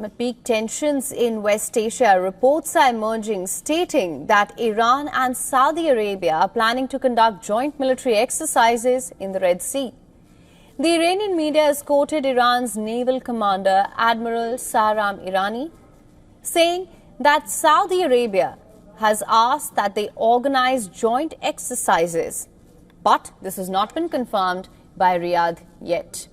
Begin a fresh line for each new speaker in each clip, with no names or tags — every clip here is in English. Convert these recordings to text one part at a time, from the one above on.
Peak tensions in West Asia. Reports are emerging stating that Iran and Saudi Arabia are planning to conduct joint military exercises in the Red Sea. The Iranian media has quoted Iran's naval commander, Admiral Sahram Irani, saying that Saudi Arabia has asked that they organize joint exercises. But this has not been confirmed by Riyadh yet.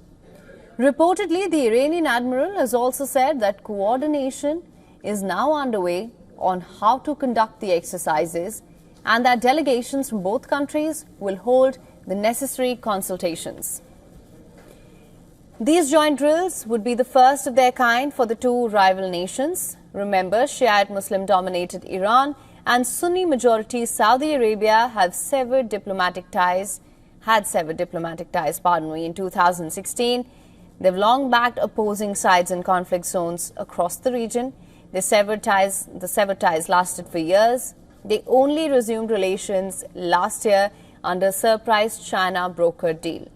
Reportedly, the Iranian admiral has also said that coordination is now underway on how to conduct the exercises and that delegations from both countries will hold the necessary consultations. These joint drills would be the first of their kind for the two rival nations. Remember, Shiite Muslim-dominated Iran and Sunni-majority Saudi Arabia had severed diplomatic ties in 2016. They've long backed opposing sides in conflict zones across the region. The severed ties lasted for years. They only resumed relations last year under a surprise China-brokered deal.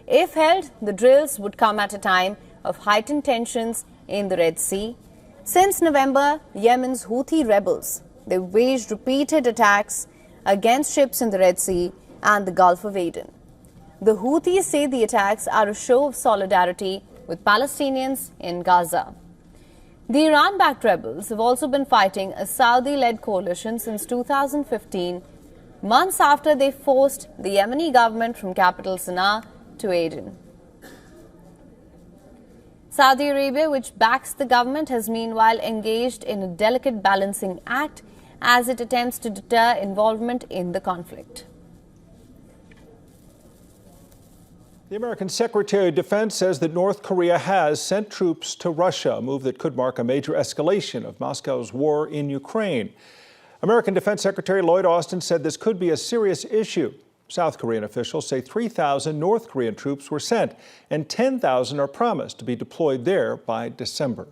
If held, the drills would come at a time of heightened tensions in the Red Sea. Since November, Yemen's Houthi rebels, they waged repeated attacks against ships in the Red Sea and the Gulf of Aden. The Houthis say the attacks are a show of solidarity with Palestinians in Gaza. The Iran-backed rebels have also been fighting a Saudi-led coalition since 2015, months after they forced the Yemeni government from capital Sana'a to Aden. Saudi Arabia, which backs the government, has meanwhile engaged in a delicate balancing act as it attempts to deter involvement in the conflict.
The American Secretary of Defense says that North Korea has sent troops to Russia, a move that could mark a major escalation of Moscow's war in Ukraine. American Defense Secretary Lloyd Austin said this could be a serious issue. South Korean officials say 3,000 North Korean troops were sent, and 10,000 are promised to be deployed there by December.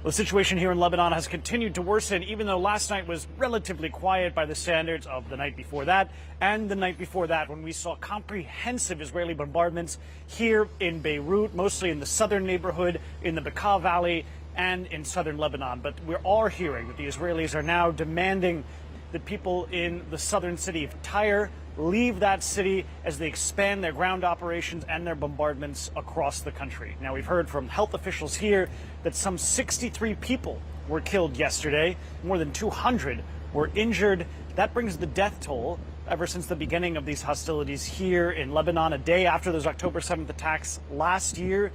The situation here in Lebanon has continued to worsen, even though last night was relatively quiet by the standards of the night before that and the night before that, when we saw comprehensive Israeli bombardments here in Beirut, mostly in the southern neighborhood, in the Bekaa Valley, and in southern Lebanon. But we are hearing that the Israelis are now demanding that people in the southern city of Tyre leave that city as they expand their ground operations and their bombardments across the country. Now, we've heard from health officials here that some 63 people were killed yesterday. More than 200 were injured. That brings the death toll ever since the beginning of these hostilities here in Lebanon, a day after those October 7th attacks last year,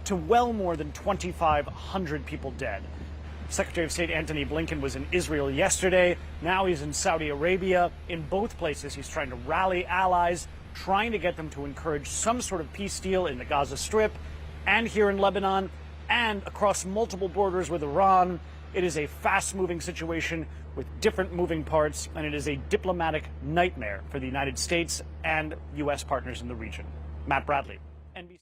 to well more than 2,500 people dead. Secretary of State Antony Blinken was in Israel yesterday. Now he's in Saudi Arabia. In both places, he's trying to rally allies, trying to get them to encourage some sort of peace deal in the Gaza Strip and here in Lebanon and across multiple borders with Iran. It is a fast-moving situation with different moving parts, and it is a diplomatic nightmare for the United States and U.S. partners in the region. Matt Bradley, NBC.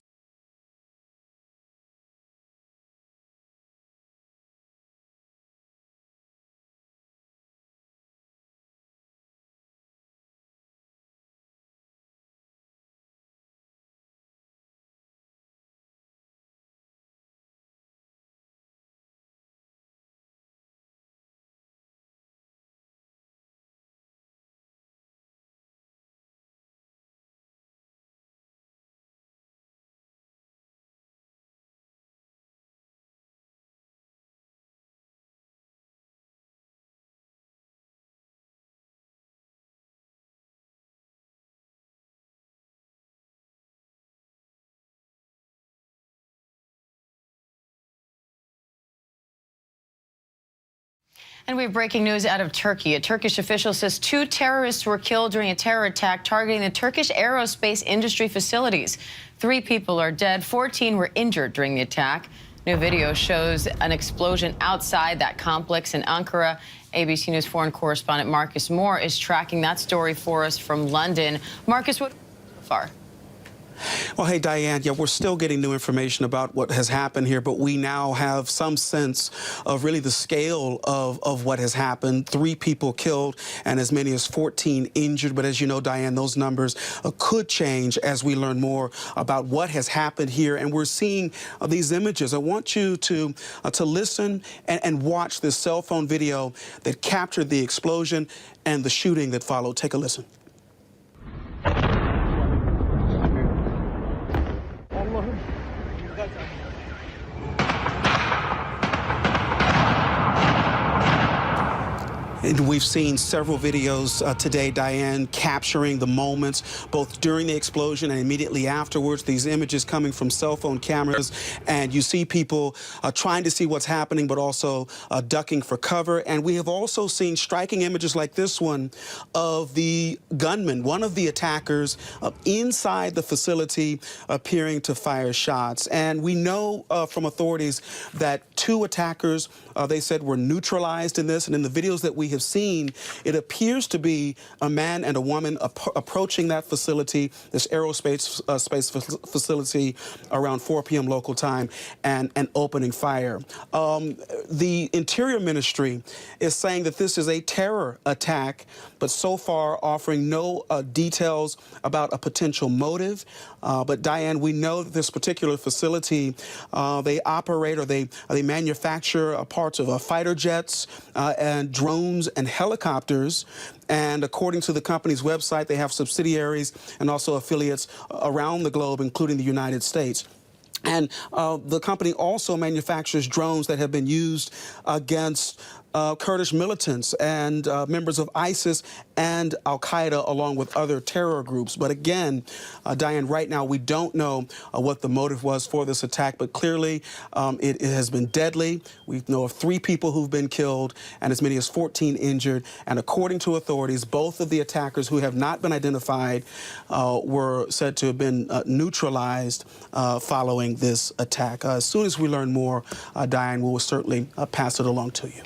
And we have breaking news out of Turkey. A Turkish official says 2 terrorists were killed during a terror attack targeting the Turkish aerospace industry facilities. 3 people are dead, 14 were injured during the attack. New video shows an explosion outside that complex in Ankara. ABC News foreign correspondent Marcus Moore is tracking that story for us from London. Marcus, what so far?
Well, hey, Diane, yeah, we're still getting new information about what has happened here, but we now have some sense of really the scale of what has happened. 3 people killed and as many as 14 injured. But as you know, Diane, those numbers could change as we learn more about what has happened here. And we're seeing these images. I want you to listen and watch this cell phone video that captured the explosion and the shooting that followed. Take a listen. And we've seen several videos today, Diane, capturing the moments both during the explosion and immediately afterwards. These images coming from cell phone cameras, and you see people trying to see what's happening, but also ducking for cover. And we have also seen striking images like this one of the gunman, one of the attackers, inside the facility appearing to fire shots. And we know from authorities that 2 attackers, they said, were neutralized in this. And in the videos that we have seen, it appears to be a man and a woman approaching that facility, this aerospace facility, around 4 p.m. local time, and opening fire. The Interior Ministry is saying that this is a terror attack, but so far offering no details about a potential motive. But Diane, we know that this particular facility, they operate or they manufacture parts of fighter jets and drones and helicopters. And according to the company's website, they have subsidiaries and also affiliates around the globe, including the United States. And the company also manufactures drones that have been used against Kurdish militants and members of ISIS and Al-Qaeda, along with other terror groups. But again, Diane, right now we don't know what the motive was for this attack, but clearly it has been deadly. We know of 3 people who've been killed and as many as 14 injured. And according to authorities, both of the attackers, who have not been identified, were said to have been neutralized following this attack. As soon as we learn more, Diane, we will certainly pass it along to you.